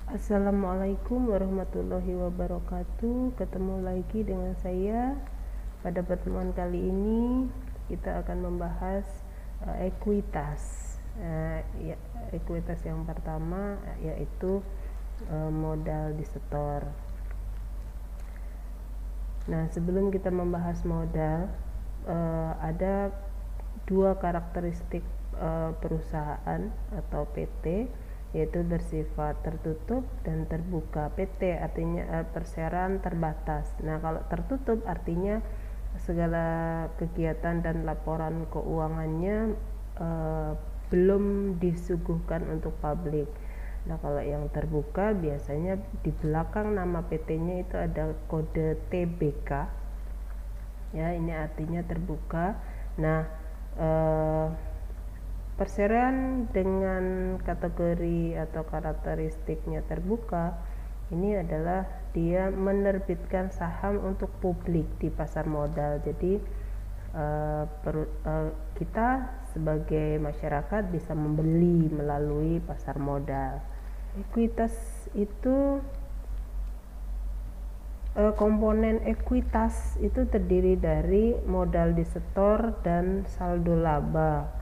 Assalamualaikum warahmatullahi wabarakatuh. Ketemu lagi dengan saya. Pada pertemuan kali ini kita akan membahas ekuitas. Ekuitas yang pertama yaitu modal disetor. Nah, sebelum kita membahas modal, ada dua karakteristik perusahaan atau PT, yaitu bersifat tertutup dan terbuka. PT artinya perseroan terbatas. Nah, kalau tertutup artinya segala kegiatan dan laporan keuangannya belum disuguhkan untuk publik. Nah, kalau yang terbuka biasanya di belakang nama PT-nya itu ada kode TBK. Ya, ini artinya terbuka. Nah, perseroan dengan kategori atau karakteristiknya terbuka ini adalah dia menerbitkan saham untuk publik di pasar modal. Jadi kita sebagai masyarakat bisa membeli melalui pasar modal. Ekuitas itu komponen ekuitas itu terdiri dari modal disetor dan saldo laba.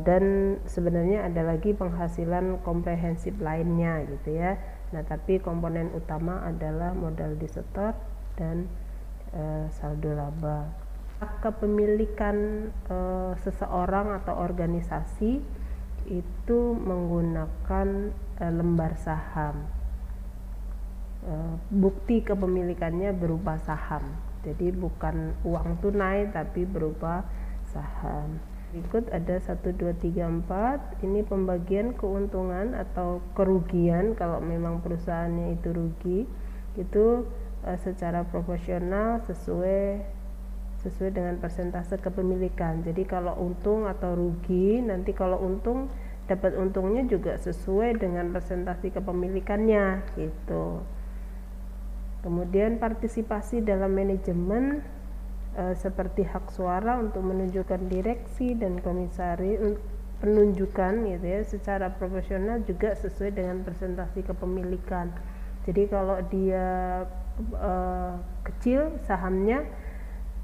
Dan sebenarnya ada lagi penghasilan komprehensif lainnya gitu ya. Nah, tapi komponen utama adalah modal disetor dan saldo laba. Kepemilikan seseorang atau organisasi itu menggunakan lembar saham. Bukti kepemilikannya berupa saham. Jadi bukan uang tunai tapi berupa saham. Berikut ada 1, 2, 3, 4. Ini pembagian keuntungan atau kerugian. Kalau memang perusahaannya itu rugi, itu secara proporsional sesuai dengan persentase kepemilikan. Jadi kalau untung atau rugi, nanti kalau untung dapat untungnya juga sesuai dengan persentase kepemilikannya gitu. Kemudian partisipasi dalam manajemen seperti hak suara untuk menunjukkan direksi dan komisaris, penunjukan gitu ya, secara proporsional juga sesuai dengan presentasi kepemilikan. Jadi kalau dia kecil sahamnya,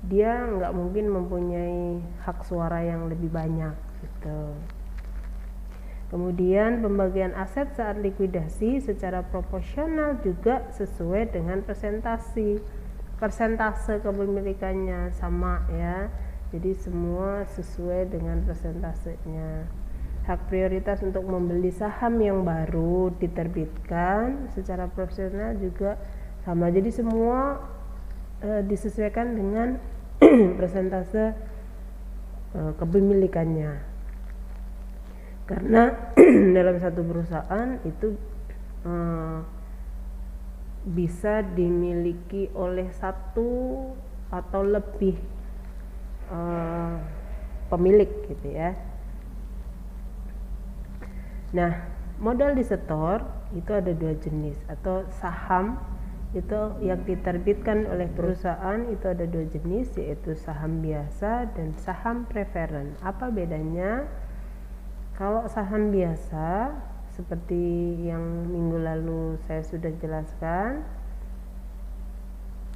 dia nggak mungkin mempunyai hak suara yang lebih banyak gitu. Kemudian pembagian aset saat likuidasi secara proporsional juga sesuai dengan persentase kepemilikannya sama ya. Jadi semua sesuai dengan persentasenya. Hak prioritas untuk membeli saham yang baru diterbitkan secara profesional juga sama. Jadi semua disesuaikan dengan persentase kepemilikannya. Karena dalam satu perusahaan itu bisa dimiliki oleh satu atau lebih pemilik gitu ya. Nah, modal disetor itu ada dua jenis, atau saham itu yang diterbitkan oleh perusahaan itu ada dua jenis, yaitu saham biasa dan saham preferen. Apa bedanya? Kalau saham biasa seperti yang minggu lalu saya sudah jelaskan,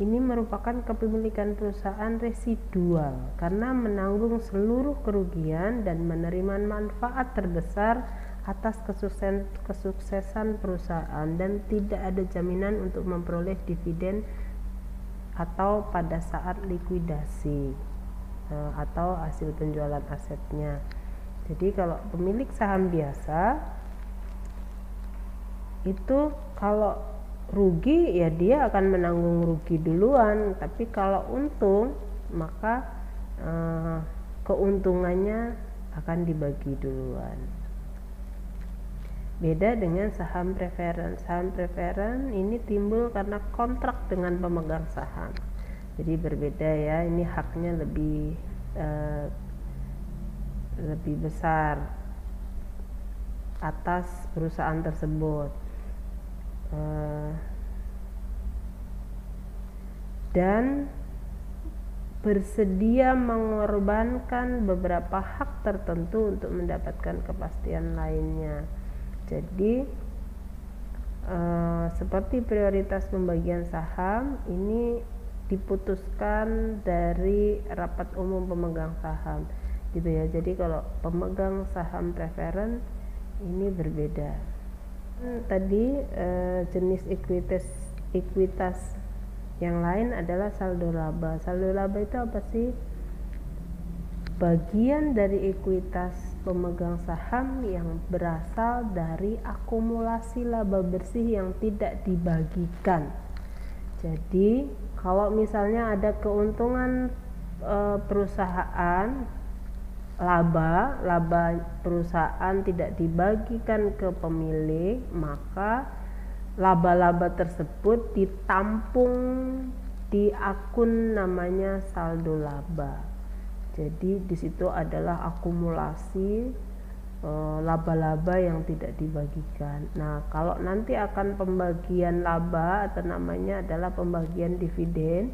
ini merupakan kepemilikan perusahaan residual karena menanggung seluruh kerugian dan menerima manfaat terbesar atas kesuksesan perusahaan dan tidak ada jaminan untuk memperoleh dividen atau pada saat likuidasi atau hasil penjualan asetnya. Jadi kalau pemilik saham biasa itu kalau rugi ya dia akan menanggung rugi duluan, tapi kalau untung maka keuntungannya akan dibagi duluan. Beda dengan saham preferen. Saham preferen ini timbul karena kontrak dengan pemegang saham. Jadi berbeda ya, ini haknya lebih besar atas perusahaan tersebut. Dan bersedia mengorbankan beberapa hak tertentu untuk mendapatkan kepastian lainnya. Jadi seperti prioritas pembagian saham ini diputuskan dari rapat umum pemegang saham gitu ya. Jadi kalau pemegang saham preferen ini berbeda. Tadi jenis ekuitas yang lain adalah saldo laba. Saldo laba itu apa sih? Bagian dari ekuitas pemegang saham yang berasal dari akumulasi laba bersih yang tidak dibagikan. Jadi kalau misalnya ada keuntungan perusahaan, laba perusahaan tidak dibagikan ke pemilik, maka laba-laba tersebut ditampung di akun namanya saldo laba. Jadi di situ adalah akumulasi laba-laba yang tidak dibagikan. Nah, kalau nanti akan pembagian laba atau namanya adalah pembagian dividen,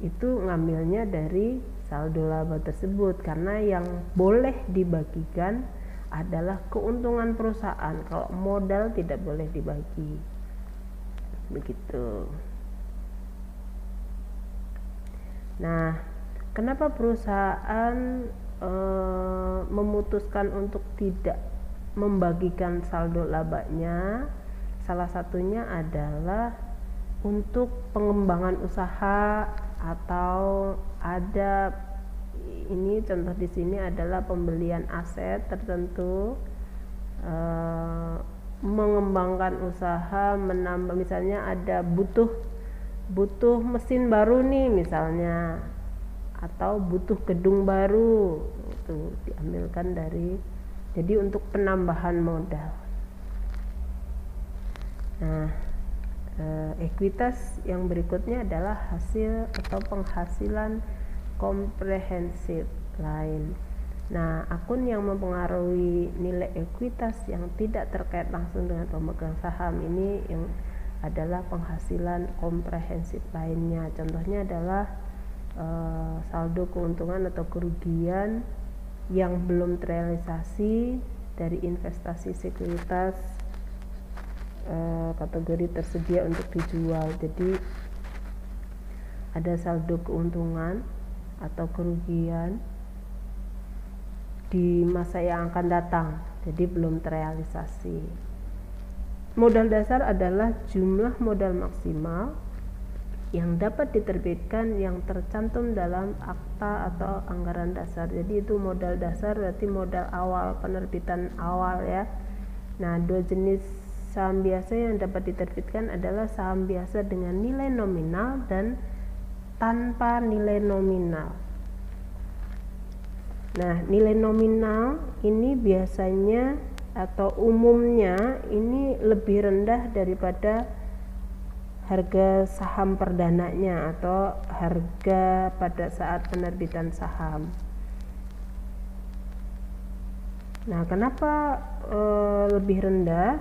itu ngambilnya dari saldo laba tersebut, karena yang boleh dibagikan adalah keuntungan perusahaan. Kalau modal tidak boleh dibagi. Begitu. Nah, kenapa perusahaan memutuskan untuk tidak membagikan saldo labanya? Salah satunya adalah untuk pengembangan usaha, atau ada ini contoh di sini adalah pembelian aset tertentu, mengembangkan usaha, menambah, misalnya ada butuh mesin baru nih misalnya, atau butuh gedung baru, itu diambilkan dari, jadi untuk penambahan modal. Nah, ekuitas yang berikutnya adalah hasil atau penghasilan komprehensif lain. Nah, akun yang mempengaruhi nilai ekuitas yang tidak terkait langsung dengan pemegang saham ini yang adalah penghasilan komprehensif lainnya. Contohnya adalah saldo keuntungan atau kerugian yang belum terrealisasi dari investasi sekuritas kategori tersedia untuk dijual. Jadi ada saldo keuntungan atau kerugian di masa yang akan datang, jadi belum terrealisasi. Modal dasar adalah jumlah modal maksimal yang dapat diterbitkan yang tercantum dalam akta atau anggaran dasar. Jadi itu modal dasar, berarti modal awal, penerbitan awal ya. Nah, dua jenis saham biasa yang dapat diterbitkan adalah saham biasa dengan nilai nominal dan tanpa nilai nominal. Nah, nilai nominal ini biasanya atau umumnya ini lebih rendah daripada harga saham perdananya atau harga pada saat penerbitan saham. Nah, kenapa lebih rendah?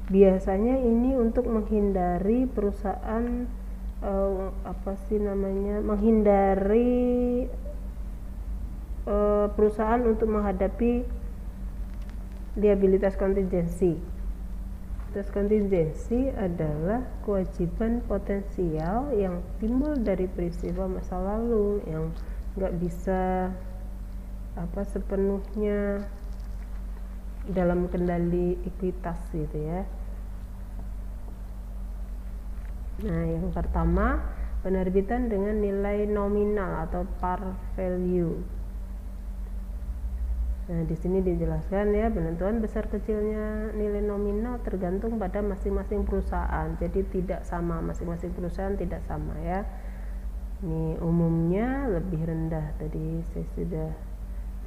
Biasanya ini untuk menghindari perusahaan menghindari perusahaan untuk menghadapi liabilitas kontingensi. Kontingensi adalah kewajiban potensial yang timbul dari peristiwa masa lalu yang nggak bisa sepenuhnya dalam kendali ekuitas gitu ya. Nah, yang pertama, penerbitan dengan nilai nominal atau par value. Nah, di sini dijelaskan ya, penentuan besar kecilnya nilai nominal tergantung pada masing-masing perusahaan. Jadi tidak sama, masing-masing perusahaan tidak sama ya. Ini umumnya lebih rendah, tadi saya sudah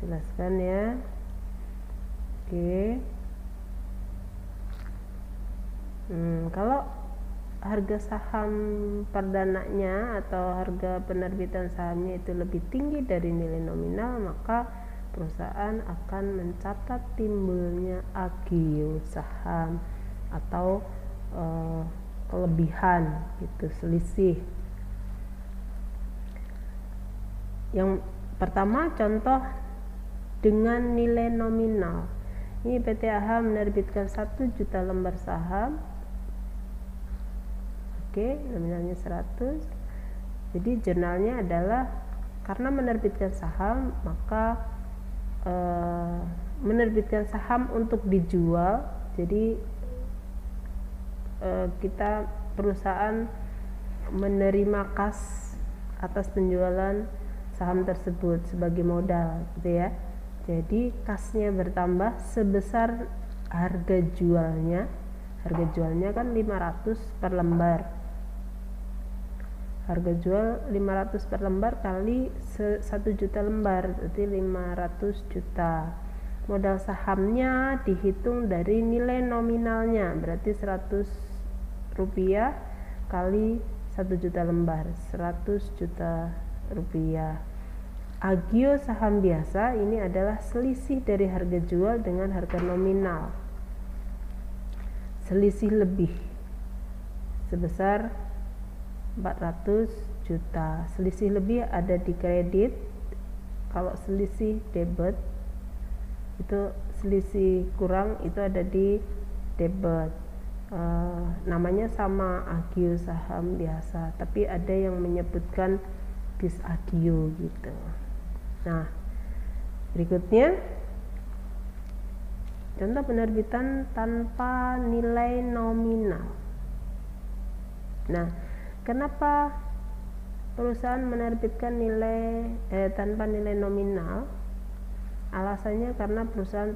jelaskan ya. Oke. Kalau harga saham perdananya atau harga penerbitan sahamnya itu lebih tinggi dari nilai nominal, maka perusahaan akan mencatat timbulnya agio saham atau kelebihan gitu, selisih. Yang pertama, contoh dengan nilai nominal Ini PT AHA menerbitkan 1 juta lembar saham. Oke, nominalnya 100. Jadi jurnalnya adalah karena menerbitkan saham, maka menerbitkan saham untuk dijual. Jadi kita perusahaan menerima kas atas penjualan saham tersebut sebagai modal, gitu ya. Jadi kasnya bertambah sebesar harga jualnya. Harga jualnya kan 500 per lembar. Harga jual 500 per lembar kali 1 juta lembar, berarti 500 juta. Modal sahamnya dihitung dari nilai nominalnya, berarti 100 rupiah kali 1 juta lembar, 100 juta rupiah. Agio saham biasa ini adalah selisih dari harga jual dengan harga nominal. Selisih lebih sebesar 400 juta. Selisih lebih ada di kredit. Kalau selisih debit itu selisih kurang itu ada di debit. Namanya sama agio saham biasa, tapi ada yang menyebutkan bis agio gitu. Nah, berikutnya contoh penerbitan tanpa nilai nominal. Nah, kenapa perusahaan menerbitkan tanpa nilai nominal? Alasannya karena perusahaan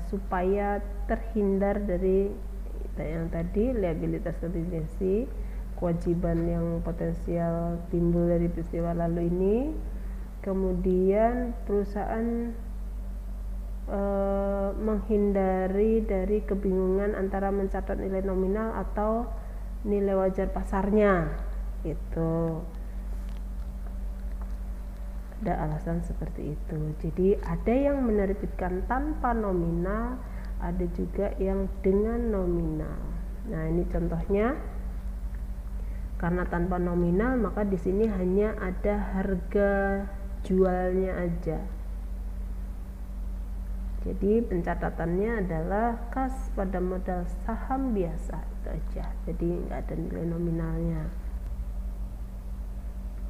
supaya terhindar dari yang tadi liabilitas kontingensi, kewajiban yang potensial timbul dari peristiwa lalu ini. Kemudian perusahaan menghindari dari kebingungan antara mencatat nilai nominal atau nilai wajar pasarnya. Itu ada alasan seperti itu. Jadi ada yang menerbitkan tanpa nominal, ada juga yang dengan nominal. Nah, ini contohnya. Karena tanpa nominal, maka di sini hanya ada harga jualnya aja. Jadi pencatatannya adalah kas pada modal saham biasa, itu aja. Jadi nggak ada nilai nominalnya.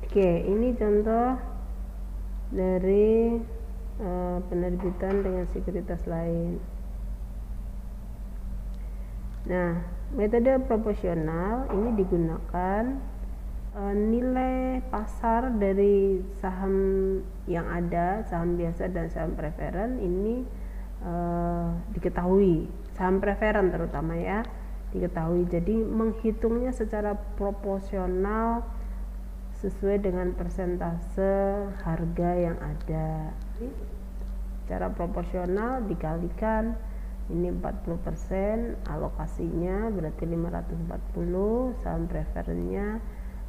Oke, ini contoh dari penerbitan dengan sekuritas lain. Nah, metode proporsional ini digunakan nilai pasar dari saham yang ada, saham biasa dan saham preferen ini diketahui, saham preferen terutama ya, diketahui. Jadi menghitungnya secara proporsional sesuai dengan persentase harga yang ada. Secara proporsional dikalikan ini 40%, alokasinya berarti 540, saham preferennya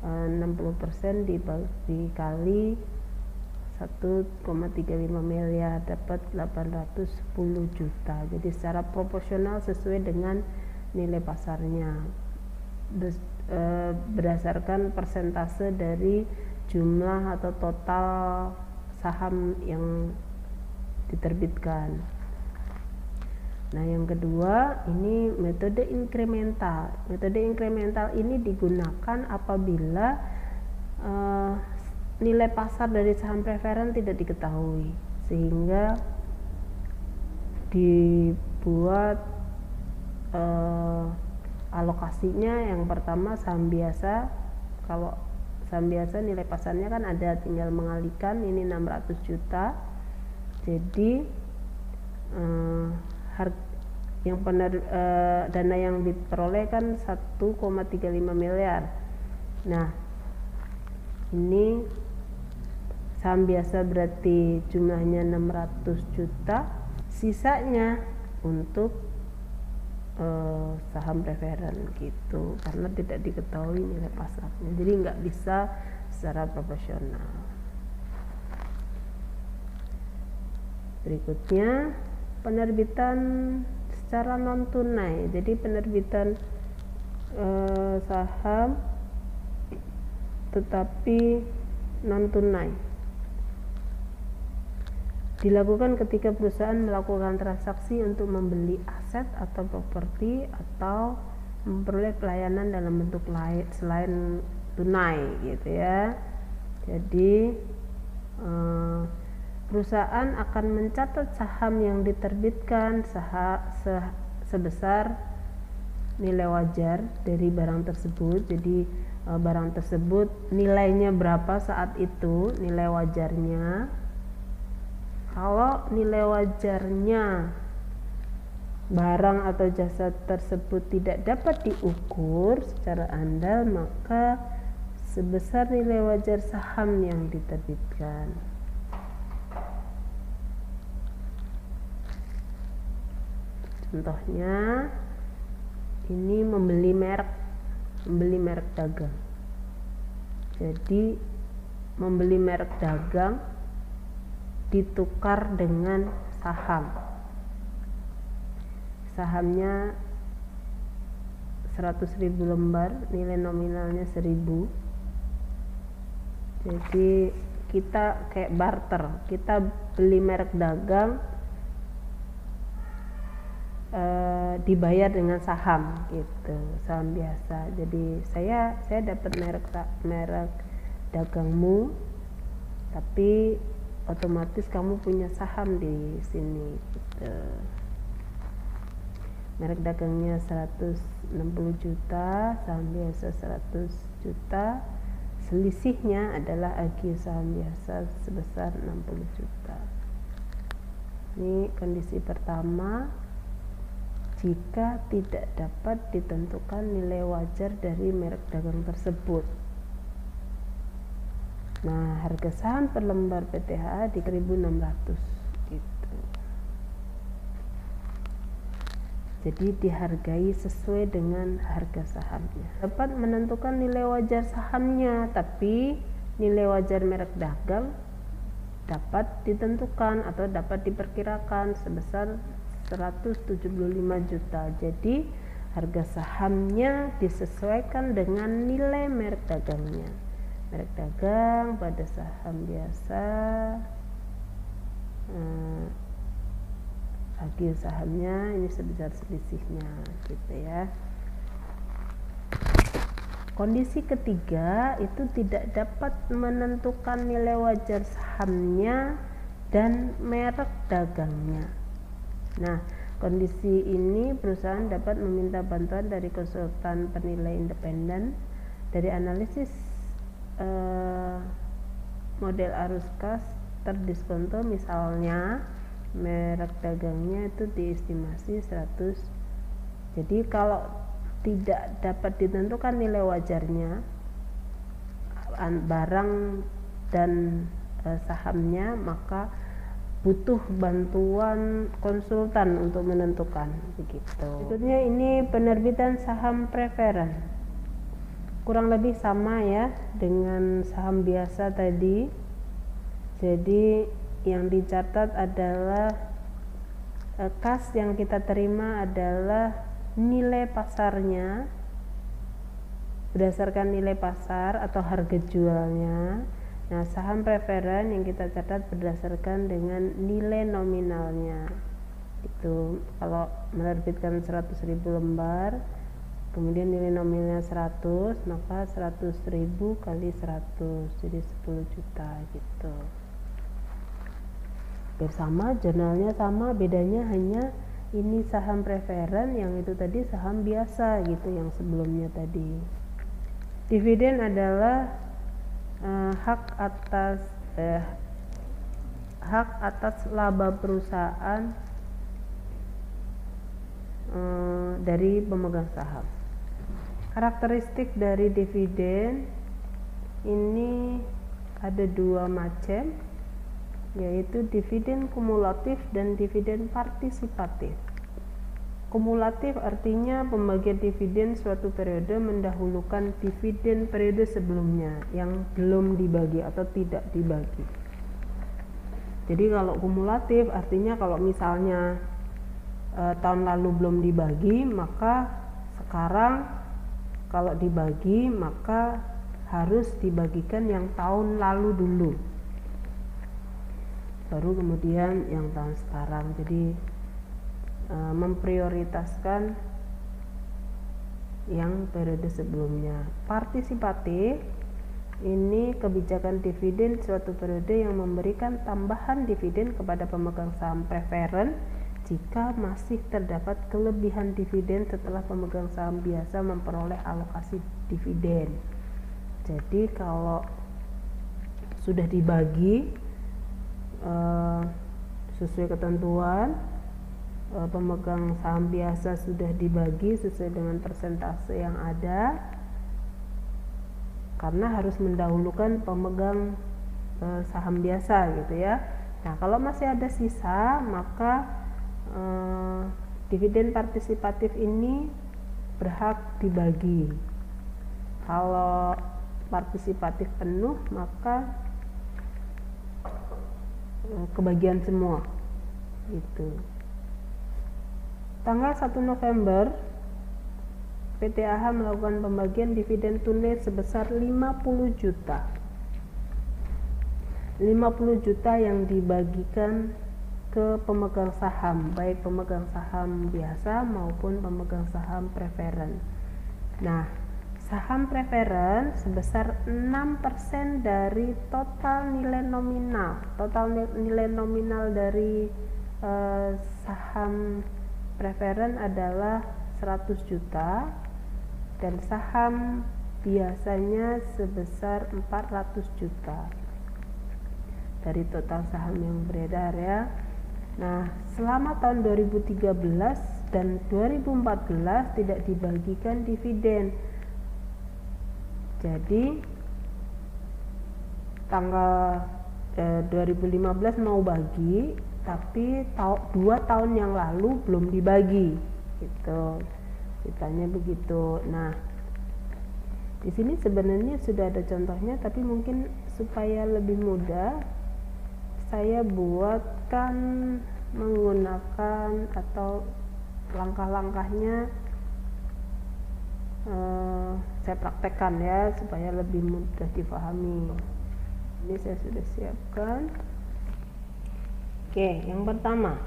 60% dikali 1,35 miliar dapat 810 juta. Jadi secara proporsional sesuai dengan nilai pasarnya berdasarkan persentase dari jumlah atau total saham yang diterbitkan. Nah, yang kedua ini metode inkremental. Metode inkremental ini digunakan apabila nilai pasar dari saham preferen tidak diketahui, sehingga dibuat alokasinya yang pertama saham biasa. Kalau saham biasa nilai pasarnya kan ada, tinggal mengalihkan ini 600 juta. Jadi dana yang diperoleh kan 1,35 miliar. Nah, ini saham biasa berarti jumlahnya 600 juta, sisanya untuk saham preferen gitu, karena tidak diketahui nilai pasarnya, jadi nggak bisa secara proporsional. Berikutnya penerbitan secara non tunai. Jadi penerbitan saham tetapi non tunai. dilakukan ketika perusahaan melakukan transaksi untuk membeli aset atau properti atau memperoleh pelayanan dalam bentuk lain selain tunai gitu ya. Jadi perusahaan akan mencatat saham yang diterbitkan sebesar nilai wajar dari barang tersebut. Jadi barang tersebut nilainya berapa saat itu, nilai wajarnya. Kalau nilai wajarnya barang atau jasa tersebut tidak dapat diukur secara andal, maka sebesar nilai wajar saham yang diterbitkan. Contohnya ini membeli merek dagang. Jadi membeli merek dagang ditukar dengan saham. Sahamnya 100.000 lembar, nilai nominalnya 1.000. Jadi kita kayak barter, kita beli merek dagang, dibayar dengan saham gitu, saham biasa. Jadi saya dapat merek dagangmu, tapi otomatis kamu punya saham di sini gitu. Merek dagangnya 160 juta, saham biasa 100 juta. Selisihnya adalah agio saham biasa sebesar 60 juta. Ini kondisi pertama, jika tidak dapat ditentukan nilai wajar dari merek dagang tersebut. Nah, harga saham per lembar PTHA di 1.600 gitu. Jadi dihargai sesuai dengan harga sahamnya. Dapat menentukan nilai wajar sahamnya, tapi nilai wajar merek dagang dapat ditentukan atau dapat diperkirakan sebesar 175 juta. Jadi harga sahamnya disesuaikan dengan nilai merek dagangnya. Merek dagang pada saham biasa, agio sahamnya ini sebesar selisihnya gitu ya. Kondisi ketiga itu tidak dapat menentukan nilai wajar sahamnya dan merek dagangnya. Nah, kondisi ini perusahaan dapat meminta bantuan dari konsultan penilai independen dari analisis model arus kas terdiskonto, misalnya merek dagangnya itu diestimasi 100. Jadi kalau tidak dapat ditentukan nilai wajarnya barang dan sahamnya, maka butuh bantuan konsultan untuk menentukan begitu. Berikutnya ini penerbitan saham preferen. Kurang lebih sama ya dengan saham biasa tadi. Jadi yang dicatat adalah kas yang kita terima adalah nilai pasarnya berdasarkan nilai pasar atau harga jualnya. Nah, saham preferen yang kita catat berdasarkan dengan nilai nominalnya. Itu kalau menerbitkan 100.000 lembar, kemudian nilai nominalnya 100, maka 100.000 kali 100 jadi 10 juta gitu. Bersama, jurnalnya sama, bedanya hanya ini saham preferen, yang itu tadi saham biasa gitu, yang sebelumnya tadi. Dividen adalah hak atas laba perusahaan dari pemegang saham. Karakteristik dari dividen ini ada dua macam, yaitu dividen kumulatif dan dividen partisipatif. Kumulatif artinya pembagian dividen suatu periode mendahulukan dividen periode sebelumnya yang belum dibagi atau tidak dibagi. Jadi kalau kumulatif artinya kalau misalnya tahun lalu belum dibagi, maka sekarang kalau dibagi maka harus dibagikan yang tahun lalu dulu. baru kemudian yang tahun sekarang. Jadi memprioritaskan yang periode sebelumnya. Partisipatif ini kebijakan dividen suatu periode yang memberikan tambahan dividen kepada pemegang saham preferen jika masih terdapat kelebihan dividen setelah pemegang saham biasa memperoleh alokasi dividen. Jadi kalau sudah dibagi sesuai ketentuan, pemegang saham biasa sudah dibagi sesuai dengan persentase yang ada, karena harus mendahulukan pemegang saham biasa gitu ya. Nah, kalau masih ada sisa, maka dividen partisipatif ini berhak dibagi. Kalau partisipatif penuh, maka kebagian semua gitu. Tanggal 1 November PT AH melakukan pembagian dividen tunai sebesar 50 juta. 50 juta yang dibagikan ke pemegang saham, baik pemegang saham biasa maupun pemegang saham preferen. Nah, saham preferen sebesar 6% dari total nilai nominal. Total nilai nominal dari saham preferen adalah 100 juta dan saham biasanya sebesar 400 juta dari total saham yang beredar ya. Nah, selama tahun 2013 dan 2014 tidak dibagikan dividen. Jadi tanggal 2015 mau bagi, tapi 2 tahun yang lalu belum dibagi gitu, ceritanya begitu. Nah, di sini sebenarnya sudah ada contohnya, tapi mungkin supaya lebih mudah saya buatkan menggunakan atau langkah-langkahnya saya praktekkan ya supaya lebih mudah difahami. Ini saya sudah siapkan. Oke, yang pertama,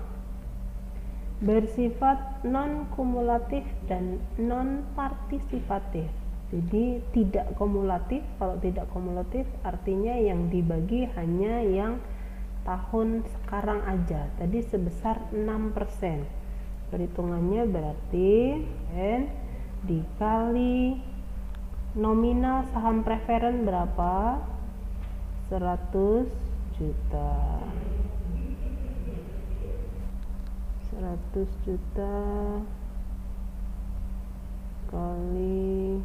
bersifat non-kumulatif dan non-partisipatif. Jadi tidak kumulatif. Kalau tidak kumulatif artinya yang dibagi hanya yang tahun sekarang aja. Tadi sebesar 6%. Perhitungannya berarti dikali nominal saham preferen berapa? 100 juta. 100 juta kali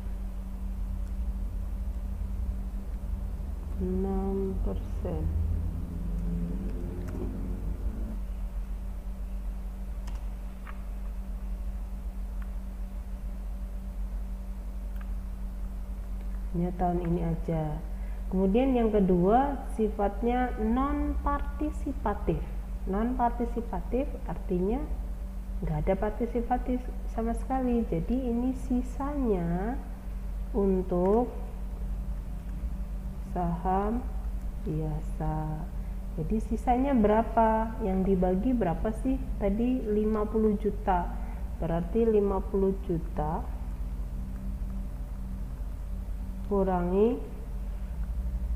6%. Ini tahun ini aja. Kemudian yang kedua, sifatnya non-partisipatif. Non-partisipatif artinya nggak ada partisipatif sama sekali. Jadi ini sisanya untuk saham biasa. Jadi sisanya berapa? Yang dibagi berapa sih? Tadi 50 juta. Berarti 50 juta kurangi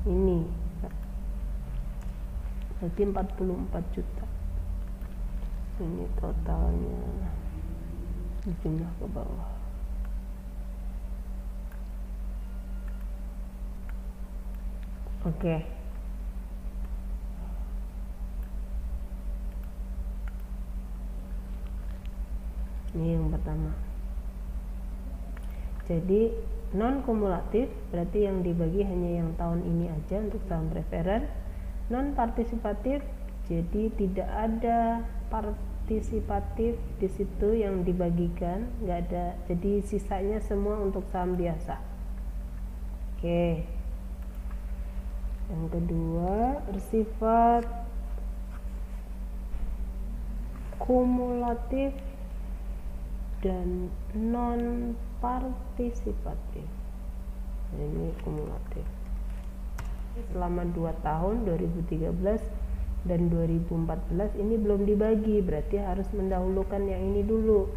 ini, berarti 44 juta. Ini totalnya dipindah ke bawah. Oke. Ini yang pertama. Jadi non kumulatif berarti yang dibagi hanya yang tahun ini aja untuk saham preferen. Non partisipatif jadi tidak ada partisipatif di situ yang dibagikan, nggak ada. Jadi sisanya semua untuk saham biasa. Oke. Yang kedua, bersifat kumulatif dan non partisipatif. Ini kumulatif. Selama 2 tahun 2013 dan 2014 ini belum dibagi, berarti harus mendahulukan yang ini dulu.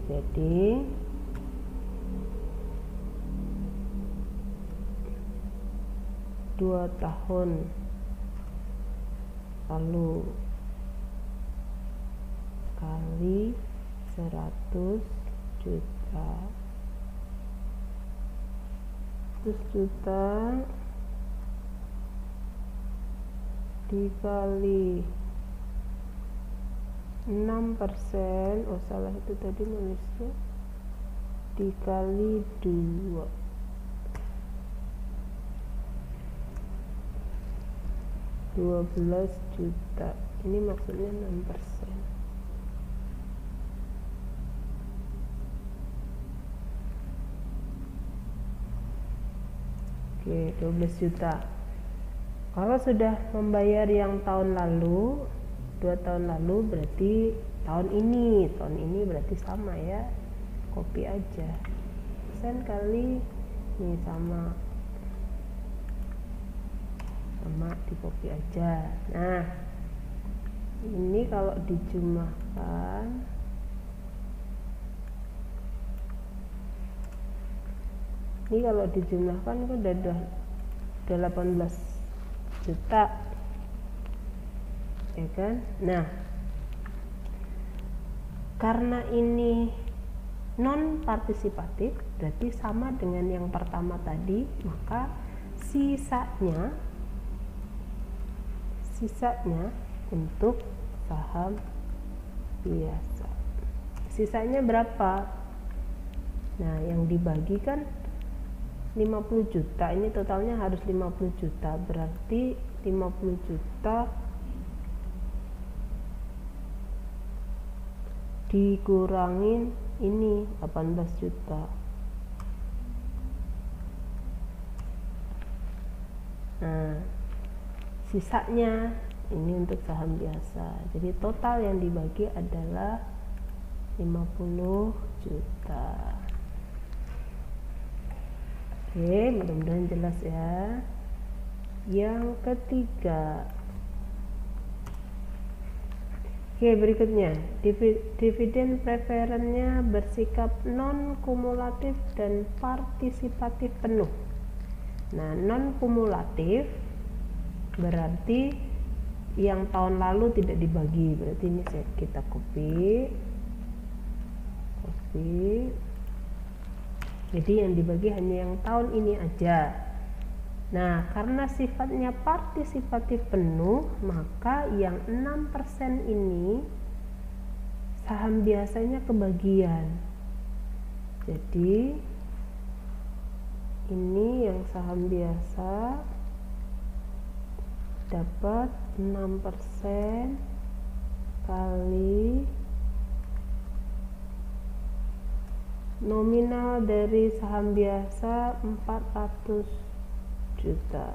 Jadi dua tahun lalu kali 100 juta, 100 juta dikali 6%, oh salah itu tadi nulisnya, dikali 2, 12 juta, ini maksudnya 6%. Oke, 12 juta. Kalau sudah membayar yang tahun lalu, 2 tahun lalu, berarti tahun ini berarti sama ya, copy aja, persen kali ini sama di copy aja. Nah, ini kalau dijumlahkan itu udah 18 juta ya kan. Nah, karena ini non partisipatif berarti sama dengan yang pertama tadi, maka sisanya untuk saham biasa. Sisanya berapa? Nah, yang dibagi kan 50 juta, ini totalnya harus 50 juta, berarti 50 juta dikurangin ini 18 juta. Nah, sisanya ini untuk saham biasa. Jadi total yang dibagi adalah 50 juta. Oke, mudah-mudahan jelas ya. Yang ketiga, oke, berikutnya dividen preferennya bersikap non kumulatif dan partisipatif penuh. Nah, non kumulatif berarti yang tahun lalu tidak dibagi, berarti ini kita copy. Jadi yang dibagi hanya yang tahun ini aja. Nah, karena sifatnya partisipatif penuh, maka yang 6% ini saham biasanya kebagian. Jadi ini yang saham biasa dapat 6% kali nominal dari saham biasa 400 juta.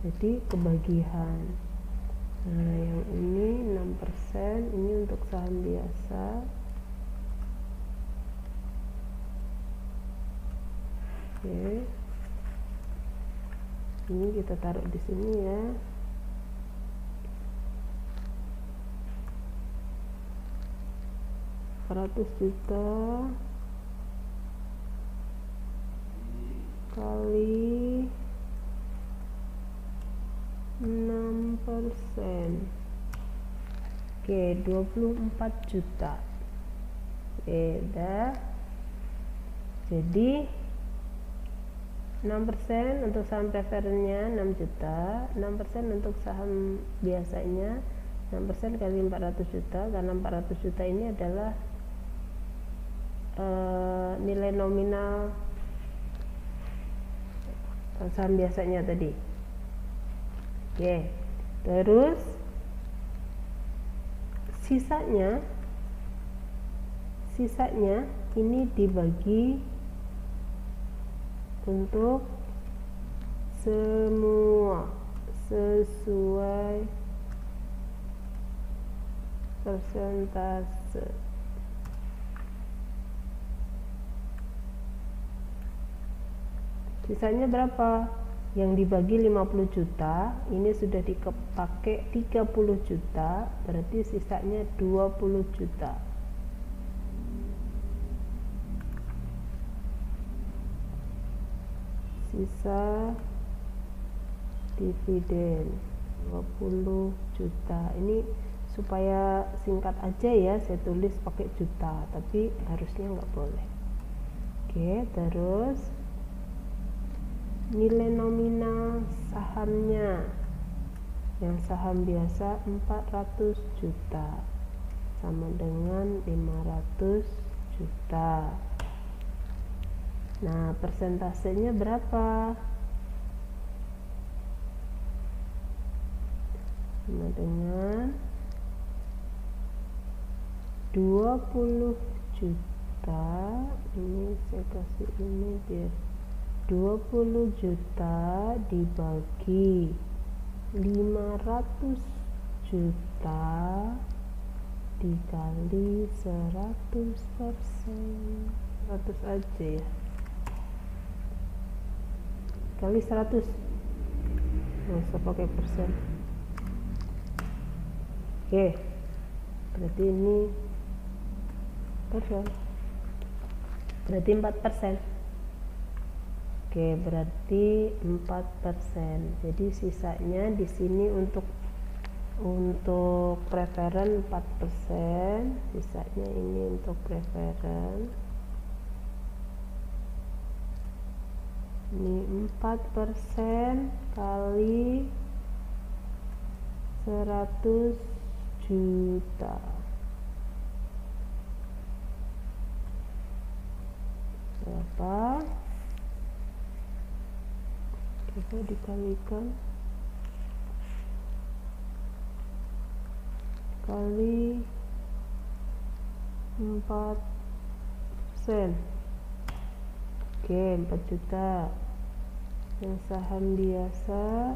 Jadi kebagian. Nah, yang ini 6%, ini untuk saham biasa. Oke. Ini kita taruh di sini ya. Ratus juta kali 6%. Oke, 24 juta. Oke, udah. Jadi 6% untuk saham preferennya 6 juta, 6% untuk saham biasanya, 6% kali 400 juta, karena 400 juta ini adalah nilai nominal saham biasanya tadi. Oke, terus sisanya ini dibagi untuk semua sesuai persentase. Sisanya berapa? yang dibagi 50 juta, ini sudah dipakai 30 juta, berarti sisanya 20 juta. Sisa dividen 20 juta. Ini supaya singkat aja ya, saya tulis pakai juta, tapi harusnya nggak boleh. Oke, terus nilai nominal sahamnya, yang saham biasa 400 juta sama dengan 500 juta. Nah, persentasenya berapa? Sama dengan 20 juta. Ini saya kasih ini biar 20 juta dibagi 500 juta dikali 100%. 100 aja ya, kali 100, nggak usah pakai persen. Oke, berarti ini persen, berarti 4%. Oke, berarti 4%. Jadi sisanya di sini untuk preferen 4%, sisanya ini untuk preferen. Ini 4% kali 100 juta. Berapa? Coba dikalikan kali 4%. Oke, 4 juta. Yang saham biasa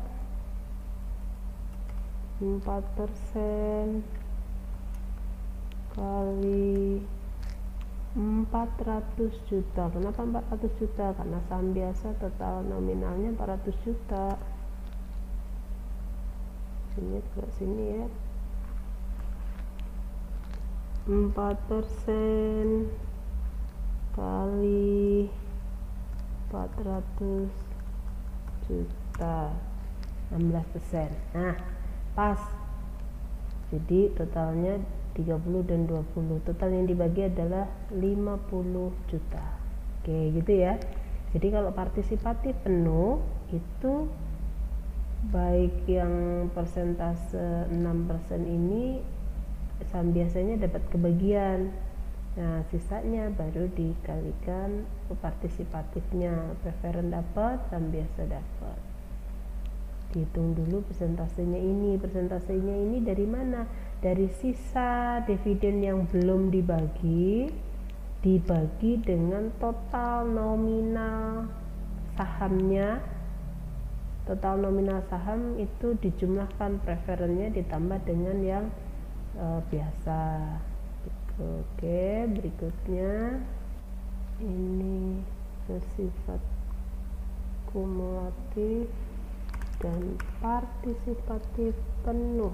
4% kali 400 juta. Kenapa 400 juta? Karena saham biasa total nominalnya 400 juta. Sini ke sini ya. 4% kali 400 juta, 16%. Nah, pas. Jadi totalnya 30 dan 20. Total yang dibagi adalah 50 juta. Oke, gitu ya. Jadi kalau partisipatif penuh itu baik yang persentase 6% ini saham biasanya dapat kebagian. Nah, sisanya baru dikalikan ke partisipatifnya. Preferen dapat, saham biasa dapat. Dihitung dulu persentasenya ini. Persentasenya ini dari mana? Dari sisa dividen yang belum dibagi dengan total nominal sahamnya. Total nominal saham itu dijumlahkan preferennya ditambah dengan yang biasa. Oke, berikutnya ini bersifat kumulatif dan partisipatif penuh.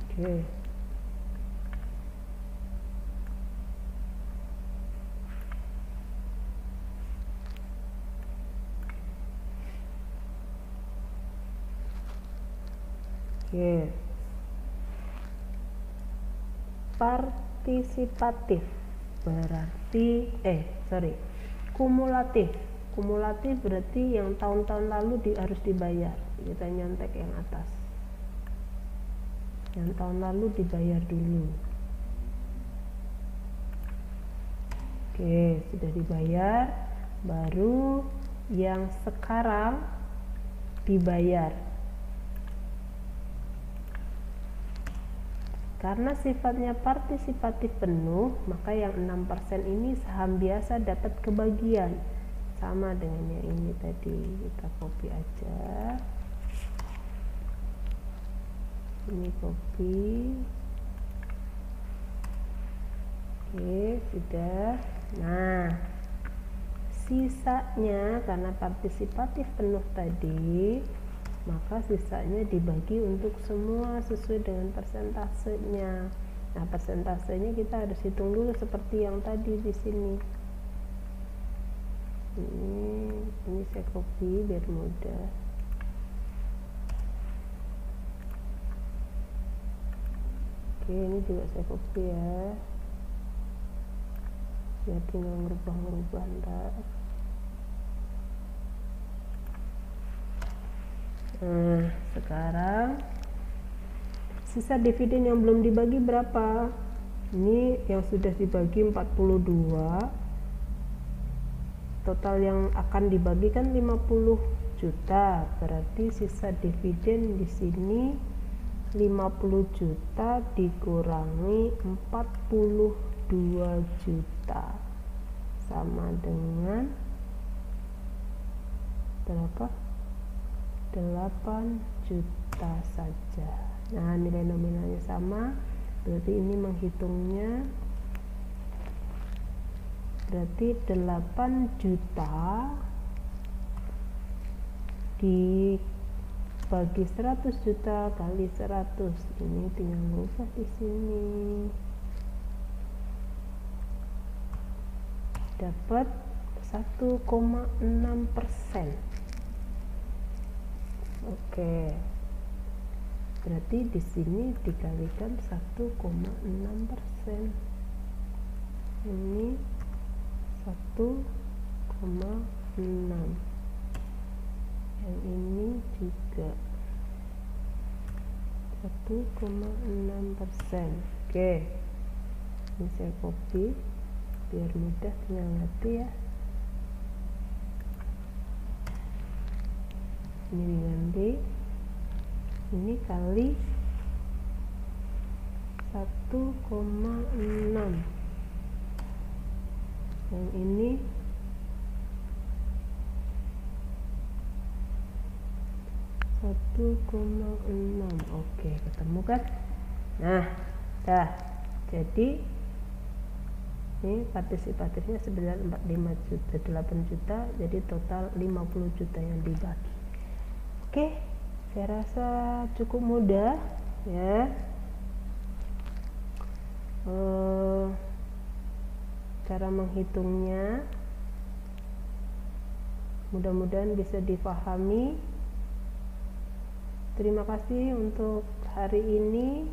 Oke. Oke. Partisipatif berarti kumulatif. Kumulatif berarti yang tahun-tahun lalu harus dibayar. Kita nyontek yang atas. Yang tahun lalu dibayar dulu. Oke, sudah dibayar, baru yang sekarang dibayar. Karena sifatnya partisipatif penuh, maka yang 6% ini saham biasa dapat kebagian. Sama dengan yang ini tadi, kita copy aja. Ini copy. Oke, sudah. Nah, sisanya karena partisipatif penuh tadi, maka sisanya dibagi untuk semua sesuai dengan persentasenya. Nah, persentasenya kita harus hitung dulu seperti yang tadi di sini. Ini saya copy biar mudah. Oke, ini juga saya copy ya. Ya, tinggal ngerubah ntar. Nah, sekarang sisa dividen yang belum dibagi berapa? Ini yang sudah dibagi 42. Total yang akan dibagi kan 50 juta. Berarti sisa dividen di sini 50 juta dikurangi 42 juta sama dengan berapa? 8 juta saja. Nah, nilai nominalnya sama, berarti ini menghitungnya berarti 8 juta dibagi 100 juta kali 100. Ini tinggal ubah di sini. Dapat 1,6%. Oke. Berarti di sini dikalikan 1,6%. Ini 1,6. Yang ini juga 1,6%. Oke, ini saya copy biar mudah, tinggal ngerti ya. Ini diganti, ini kali 1,6. Yang ini 1,6. Oke, ketemu kan? Nah, dah. Jadi ini partisipatifnya sebenarnya 45 juta, 8 juta, jadi total 50 juta yang dibagi. Oke, saya rasa cukup mudah ya. Cara menghitungnya mudah-mudahan bisa difahami. Terima kasih untuk hari ini.